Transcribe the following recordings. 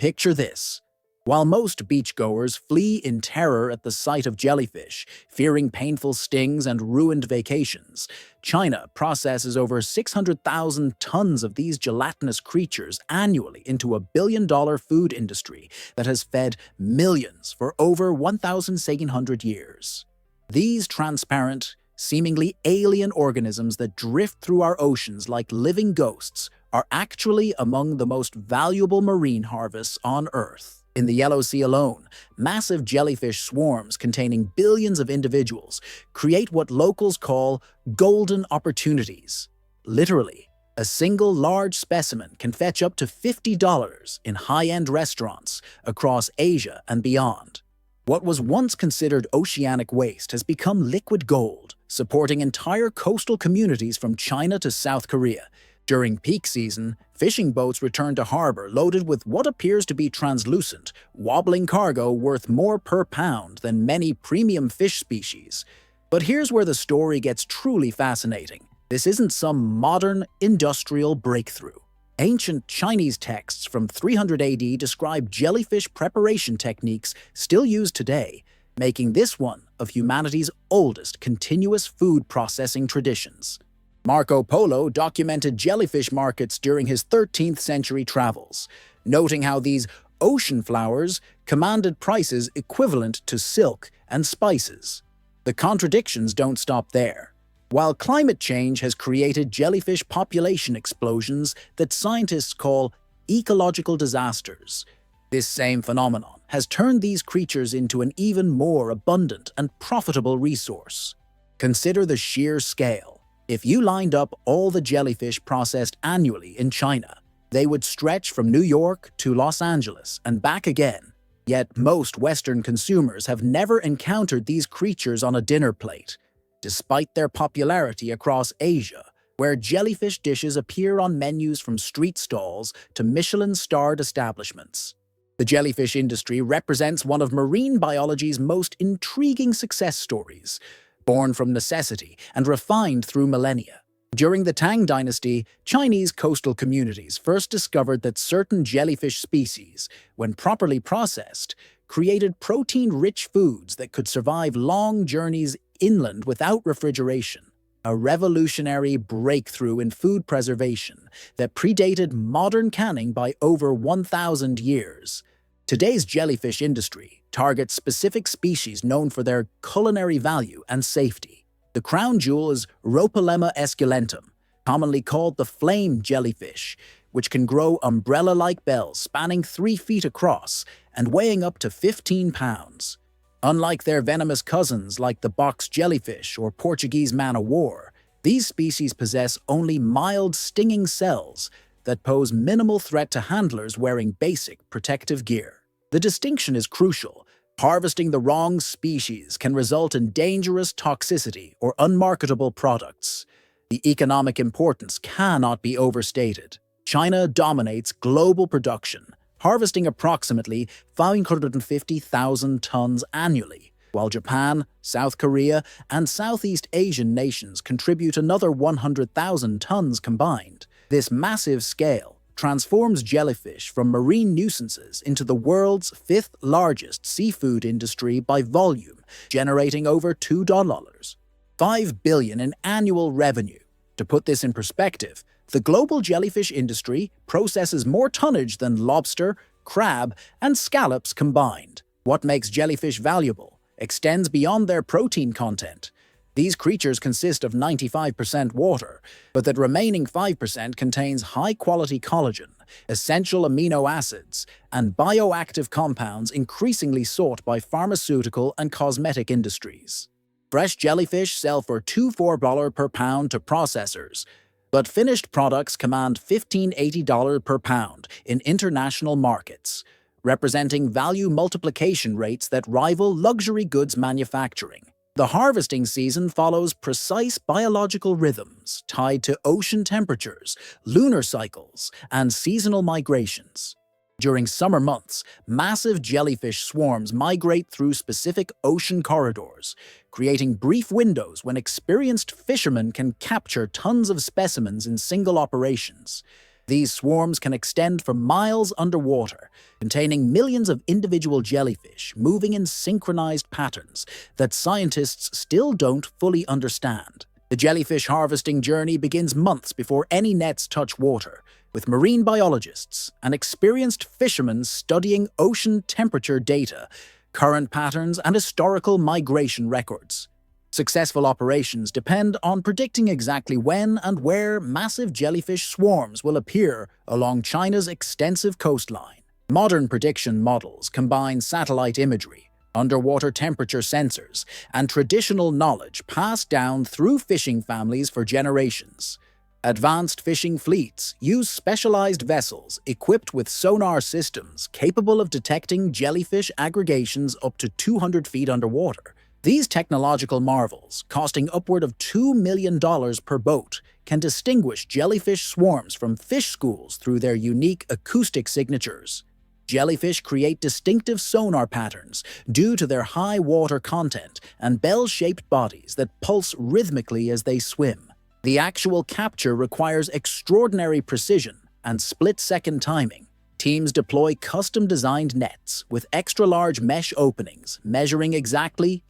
Picture this. While most beachgoers flee in terror at the sight of jellyfish, fearing painful stings and ruined vacations, China processes over 600,000 tons of these gelatinous creatures annually into a billion-dollar food industry that has fed millions for over 1,700 years. These transparent, seemingly alien organisms that drift through our oceans like living ghosts are actually among the most valuable marine harvests on Earth. In the Yellow Sea alone, massive jellyfish swarms containing billions of individuals create what locals call golden opportunities. Literally, a single large specimen can fetch up to $50 in high-end restaurants across Asia and beyond. What was once considered oceanic waste has become liquid gold, supporting entire coastal communities from China to South Korea. During peak season, fishing boats return to harbor loaded with what appears to be translucent, wobbling cargo worth more per pound than many premium fish species. But here's where the story gets truly fascinating. This isn't some modern, industrial breakthrough. Ancient Chinese texts from 300 AD describe jellyfish preparation techniques still used today, making this one of humanity's oldest continuous food processing traditions. Marco Polo documented jellyfish markets during his 13th century travels, noting how these ocean flowers commanded prices equivalent to silk and spices. The contradictions don't stop there. While climate change has created jellyfish population explosions that scientists call ecological disasters, this same phenomenon has turned these creatures into an even more abundant and profitable resource. Consider the sheer scale. If you lined up all the jellyfish processed annually in China, they would stretch from New York to Los Angeles and back again. Yet most Western consumers have never encountered these creatures on a dinner plate, despite their popularity across Asia, where jellyfish dishes appear on menus from street stalls to Michelin-starred establishments. The jellyfish industry represents one of marine biology's most intriguing success stories, born from necessity and refined through millennia. During the Tang Dynasty, Chinese coastal communities first discovered that certain jellyfish species, when properly processed, created protein-rich foods that could survive long journeys inland without refrigeration. A revolutionary breakthrough in food preservation that predated modern canning by over 1,000 years. Today's jellyfish industry targets specific species known for their culinary value and safety. The crown jewel is Rhopalema esculentum, commonly called the flame jellyfish, which can grow umbrella-like bells spanning 3 feet across and weighing up to 15 pounds. Unlike their venomous cousins like the box jellyfish or Portuguese man-o'-war, these species possess only mild stinging cells that pose minimal threat to handlers wearing basic protective gear. The distinction is crucial. Harvesting the wrong species can result in dangerous toxicity or unmarketable products. The economic importance cannot be overstated. China dominates global production, harvesting approximately 550,000 tons annually, while Japan, South Korea, and Southeast Asian nations contribute another 100,000 tons combined. This massive scale transforms jellyfish from marine nuisances into the world's 5th largest seafood industry by volume, generating over $2.5 billion in annual revenue. To put this in perspective, the global jellyfish industry processes more tonnage than lobster, crab, and scallops combined. What makes jellyfish valuable extends beyond their protein content. These creatures consist of 95% water, but that remaining 5% contains high-quality collagen, essential amino acids, and bioactive compounds increasingly sought by pharmaceutical and cosmetic industries. Fresh jellyfish sell for $2–4 per pound to processors, but finished products command $15–80 per pound in international markets, representing value multiplication rates that rival luxury goods manufacturing. The harvesting season follows precise biological rhythms tied to ocean temperatures, lunar cycles, and seasonal migrations. During summer months, massive jellyfish swarms migrate through specific ocean corridors, creating brief windows when experienced fishermen can capture tons of specimens in single operations. These swarms can extend for miles underwater, containing millions of individual jellyfish moving in synchronized patterns that scientists still don't fully understand. The jellyfish harvesting journey begins months before any nets touch water, with marine biologists and experienced fishermen studying ocean temperature data, current patterns, and historical migration records. Successful operations depend on predicting exactly when and where massive jellyfish swarms will appear along China's extensive coastline. Modern prediction models combine satellite imagery, underwater temperature sensors, and traditional knowledge passed down through fishing families for generations. Advanced fishing fleets use specialized vessels equipped with sonar systems capable of detecting jellyfish aggregations up to 200 feet underwater. These technological marvels, costing upward of $2 million per boat, can distinguish jellyfish swarms from fish schools through their unique acoustic signatures. Jellyfish create distinctive sonar patterns due to their high water content and bell-shaped bodies that pulse rhythmically as they swim. The actual capture requires extraordinary precision and split-second timing. Teams deploy custom-designed nets with extra-large mesh openings measuring exactly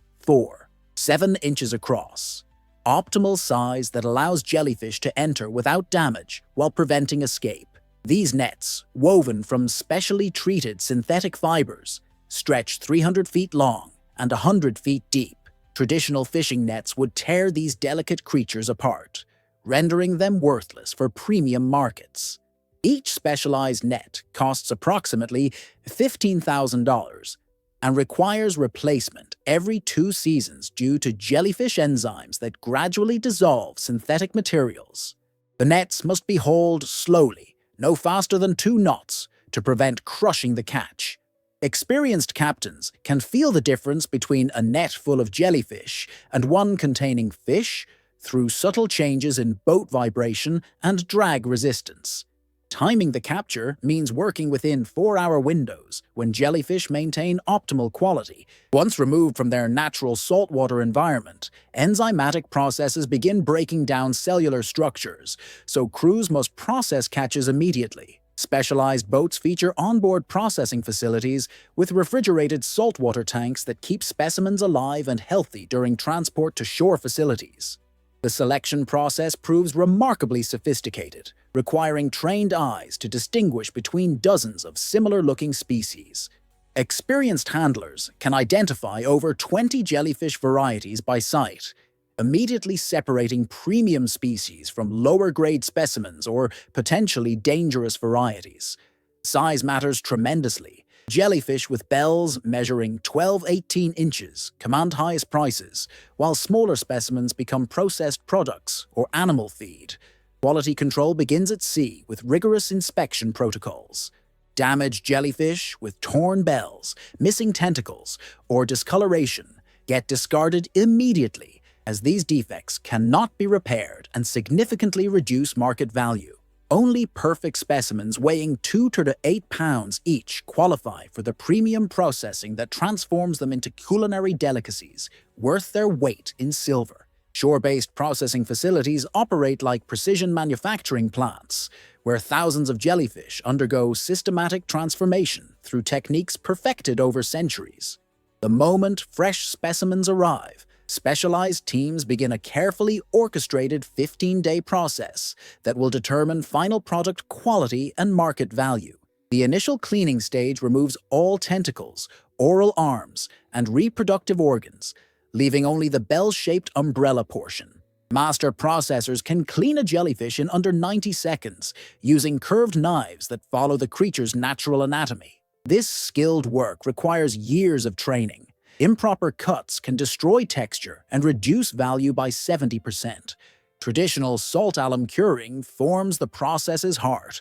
7 inches across. Optimal size that allows jellyfish to enter without damage while preventing escape. These nets, woven from specially treated synthetic fibers, stretch 300 feet long and 100 feet deep. Traditional fishing nets would tear these delicate creatures apart, rendering them worthless for premium markets. Each specialized net costs approximately $15,000 and requires replacement every 2 seasons due to jellyfish enzymes that gradually dissolve synthetic materials. The nets must be hauled slowly, no faster than 2 knots, to prevent crushing the catch. Experienced captains can feel the difference between a net full of jellyfish and one containing fish through subtle changes in boat vibration and drag resistance. Timing the capture means working within 4-hour windows when jellyfish maintain optimal quality. Once removed from their natural saltwater environment, enzymatic processes begin breaking down cellular structures, so crews must process catches immediately. Specialized boats feature onboard processing facilities with refrigerated saltwater tanks that keep specimens alive and healthy during transport to shore facilities. The selection process proves remarkably sophisticated, requiring trained eyes to distinguish between dozens of similar-looking species. Experienced handlers can identify over 20 jellyfish varieties by sight, immediately separating premium species from lower-grade specimens or potentially dangerous varieties. Size matters tremendously. Jellyfish with bells measuring 12–18 inches command highest prices, while smaller specimens become processed products or animal feed. Quality control begins at sea with rigorous inspection protocols. Damaged jellyfish with torn bells, missing tentacles, or discoloration get discarded immediately, as these defects cannot be repaired and significantly reduce market value. Only perfect specimens weighing 2 to 8 pounds each qualify for the premium processing that transforms them into culinary delicacies worth their weight in silver. Shore-based processing facilities operate like precision manufacturing plants, where thousands of jellyfish undergo systematic transformation through techniques perfected over centuries. The moment fresh specimens arrive, specialized teams begin a carefully orchestrated 15-day process that will determine final product quality and market value. The initial cleaning stage removes all tentacles, oral arms, and reproductive organs, leaving only the bell-shaped umbrella portion. Master processors can clean a jellyfish in under 90 seconds, using curved knives that follow the creature's natural anatomy. This skilled work requires years of training. Improper cuts can destroy texture and reduce value by 70%. Traditional salt alum curing forms the process's heart.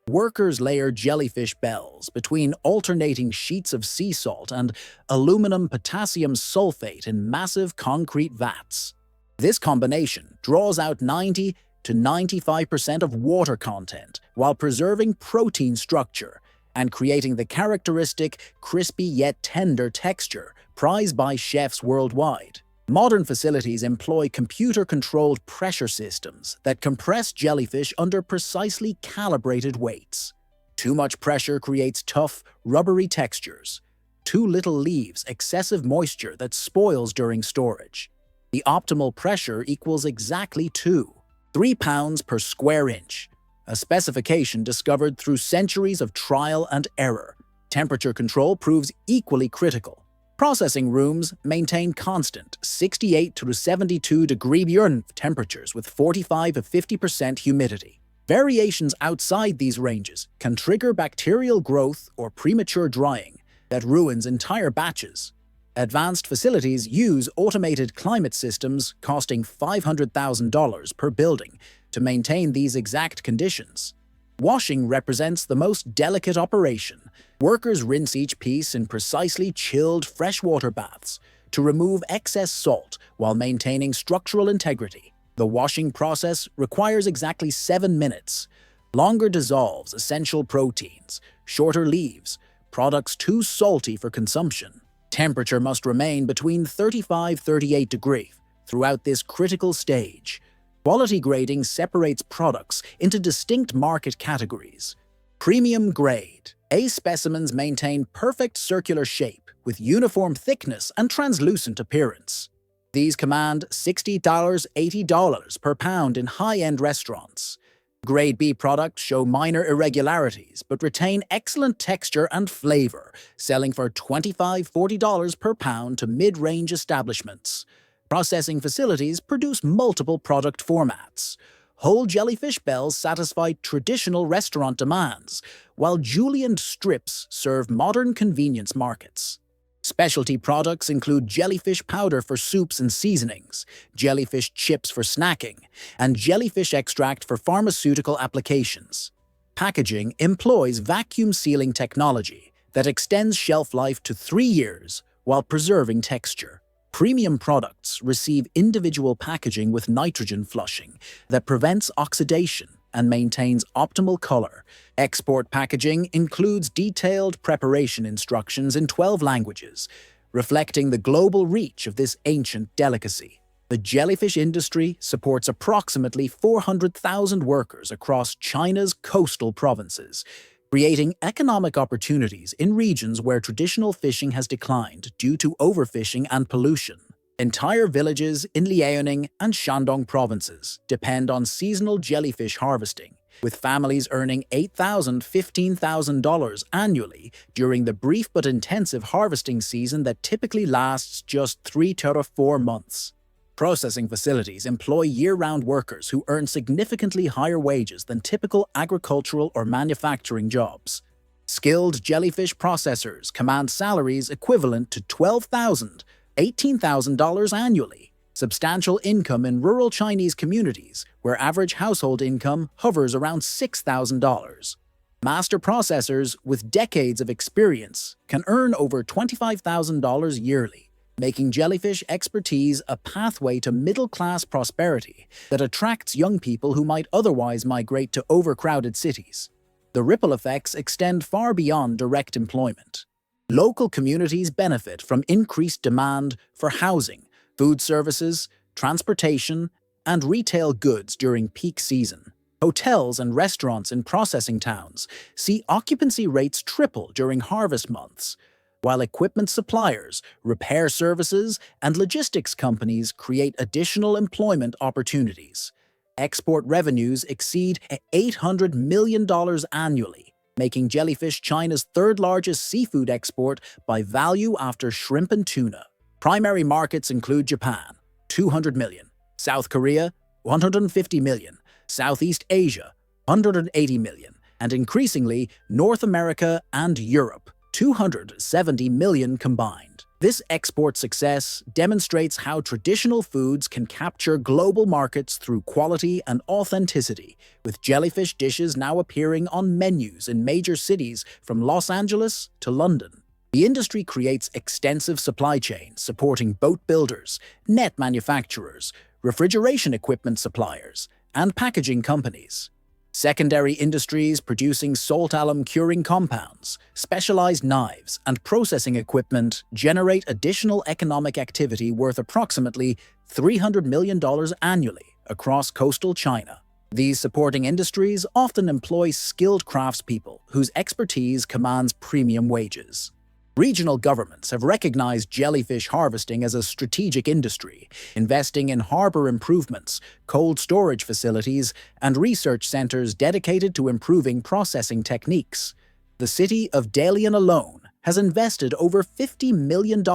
Workers layer jellyfish bells between alternating sheets of sea salt and aluminum potassium sulfate in massive concrete vats. This combination draws out 90 to 95% of water content while preserving protein structure and creating the characteristic crispy yet tender texture prized by chefs worldwide. Modern facilities employ computer-controlled pressure systems that compress jellyfish under precisely calibrated weights. Too much pressure creates tough, rubbery textures. Too little leaves excessive moisture that spoils during storage. The optimal pressure equals exactly 3 pounds per square inch, a specification discovered through centuries of trial and error. Temperature control proves equally critical. Processing rooms maintain constant 68 to 72 degree Fahrenheit temperatures with 45 to 50% humidity. Variations outside these ranges can trigger bacterial growth or premature drying that ruins entire batches. Advanced facilities use automated climate systems costing $500,000 per building to maintain these exact conditions. Washing represents the most delicate operation. Workers rinse each piece in precisely chilled freshwater baths to remove excess salt while maintaining structural integrity. The washing process requires exactly 7 minutes. Longer dissolves essential proteins, shorter leaves products too salty for consumption. Temperature must remain between 35–38 degrees throughout this critical stage. Quality grading separates products into distinct market categories. Premium grade. A specimens maintain perfect circular shape with uniform thickness and translucent appearance. These command $60–80 per pound in high-end restaurants. Grade B products show minor irregularities but retain excellent texture and flavor, selling for $25–40 per pound to mid-range establishments. Processing facilities produce multiple product formats. Whole jellyfish bells satisfy traditional restaurant demands, while julienned strips serve modern convenience markets. Specialty products include jellyfish powder for soups and seasonings, jellyfish chips for snacking, and jellyfish extract for pharmaceutical applications. Packaging employs vacuum sealing technology that extends shelf life to 3 years while preserving texture. Premium products receive individual packaging with nitrogen flushing that prevents oxidation and maintains optimal color. Export packaging includes detailed preparation instructions in 12 languages, reflecting the global reach of this ancient delicacy. The jellyfish industry supports approximately 400,000 workers across China's coastal provinces, creating economic opportunities in regions where traditional fishing has declined due to overfishing and pollution. Entire villages in Liaoning and Shandong provinces depend on seasonal jellyfish harvesting, with families earning $8,000–15,000 annually during the brief but intensive harvesting season that typically lasts just 3 to 4 months. Processing facilities employ year-round workers who earn significantly higher wages than typical agricultural or manufacturing jobs. Skilled jellyfish processors command salaries equivalent to $12,000–18,000 annually. Substantial income in rural Chinese communities, where average household income hovers around $6,000. Master processors with decades of experience can earn over $25,000 yearly, making jellyfish expertise a pathway to middle-class prosperity that attracts young people who might otherwise migrate to overcrowded cities. The ripple effects extend far beyond direct employment. Local communities benefit from increased demand for housing, food services, transportation, and retail goods during peak season. Hotels and restaurants in processing towns see occupancy rates triple during harvest months, while equipment suppliers, repair services, and logistics companies create additional employment opportunities. Export revenues exceed $800 million annually, making jellyfish China's third-largest seafood export by value after shrimp and tuna. Primary markets include Japan, $200 million, South Korea, $150 million, Southeast Asia, $180 million, and increasingly North America and Europe, $270 million combined. This export success demonstrates how traditional foods can capture global markets through quality and authenticity, with jellyfish dishes now appearing on menus in major cities from Los Angeles to London. The industry creates extensive supply chains supporting boat builders, net manufacturers, refrigeration equipment suppliers, and packaging companies. Secondary industries producing salt alum curing compounds, specialized knives, and processing equipment generate additional economic activity worth approximately $300 million annually across coastal China. These supporting industries often employ skilled craftspeople whose expertise commands premium wages. Regional governments have recognized jellyfish harvesting as a strategic industry, investing in harbor improvements, cold storage facilities, and research centers dedicated to improving processing techniques. The city of Dalian alone has invested over $50 million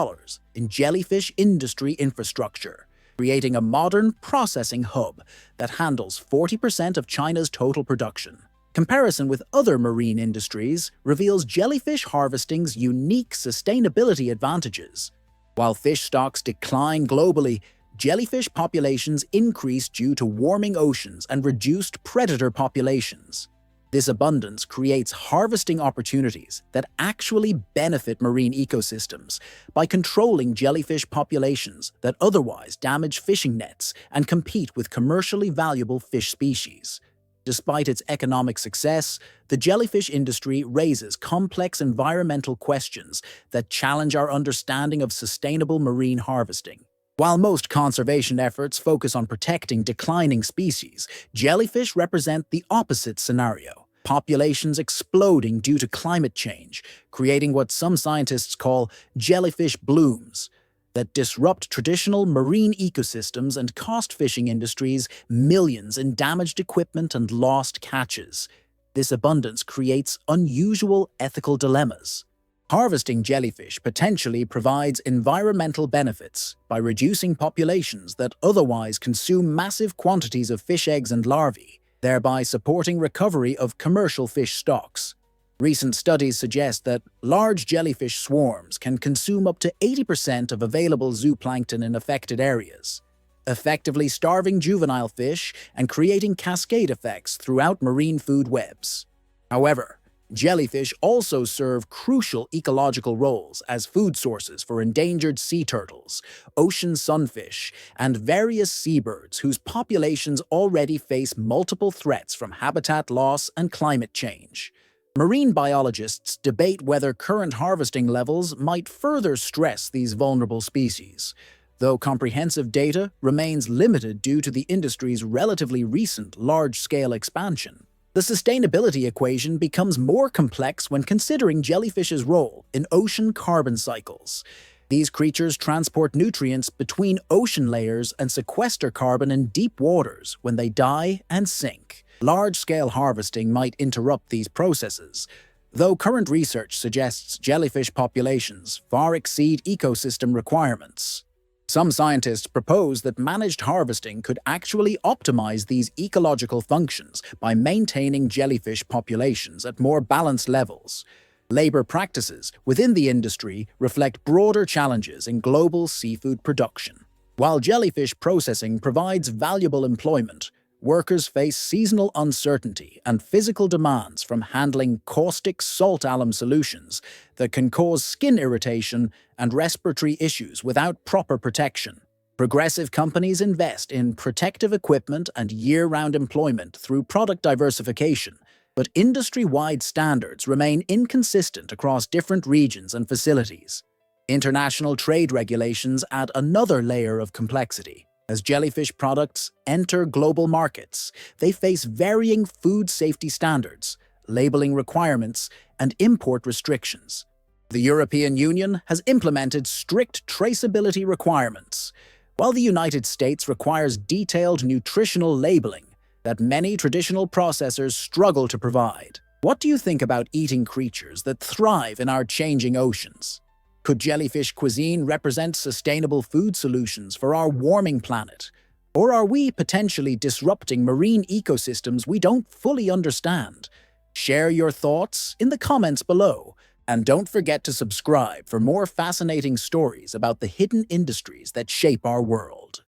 in jellyfish industry infrastructure, creating a modern processing hub that handles 40% of China's total production. Comparison with other marine industries reveals jellyfish harvesting's unique sustainability advantages. While fish stocks decline globally, jellyfish populations increase due to warming oceans and reduced predator populations. This abundance creates harvesting opportunities that actually benefit marine ecosystems by controlling jellyfish populations that otherwise damage fishing nets and compete with commercially valuable fish species. Despite its economic success, the jellyfish industry raises complex environmental questions that challenge our understanding of sustainable marine harvesting. While most conservation efforts focus on protecting declining species, jellyfish represent the opposite scenario. Populations exploding due to climate change, creating what some scientists call jellyfish blooms that disrupt traditional marine ecosystems and cost fishing industries millions in damaged equipment and lost catches. This abundance creates unusual ethical dilemmas. Harvesting jellyfish potentially provides environmental benefits by reducing populations that otherwise consume massive quantities of fish eggs and larvae, thereby supporting recovery of commercial fish stocks. Recent studies suggest that large jellyfish swarms can consume up to 80% of available zooplankton in affected areas, effectively starving juvenile fish and creating cascade effects throughout marine food webs. However, jellyfish also serve crucial ecological roles as food sources for endangered sea turtles, ocean sunfish, and various seabirds whose populations already face multiple threats from habitat loss and climate change. Marine biologists debate whether current harvesting levels might further stress these vulnerable species, though comprehensive data remains limited due to the industry's relatively recent large-scale expansion. The sustainability equation becomes more complex when considering jellyfish's role in ocean carbon cycles. These creatures transport nutrients between ocean layers and sequester carbon in deep waters when they die and sink. Large-scale harvesting might interrupt these processes, though current research suggests jellyfish populations far exceed ecosystem requirements. Some scientists propose that managed harvesting could actually optimize these ecological functions by maintaining jellyfish populations at more balanced levels. Labor practices within the industry reflect broader challenges in global seafood production. While jellyfish processing provides valuable employment, workers face seasonal uncertainty and physical demands from handling caustic salt alum solutions that can cause skin irritation and respiratory issues without proper protection. Progressive companies invest in protective equipment and year-round employment through product diversification, but industry-wide standards remain inconsistent across different regions and facilities. International trade regulations add another layer of complexity. As jellyfish products enter global markets, they face varying food safety standards, labeling requirements, and import restrictions. The European Union has implemented strict traceability requirements, while the United States requires detailed nutritional labeling that many traditional processors struggle to provide. What do you think about eating creatures that thrive in our changing oceans? Could jellyfish cuisine represent sustainable food solutions for our warming planet? Or are we potentially disrupting marine ecosystems we don't fully understand? Share your thoughts in the comments below, and don't forget to subscribe for more fascinating stories about the hidden industries that shape our world.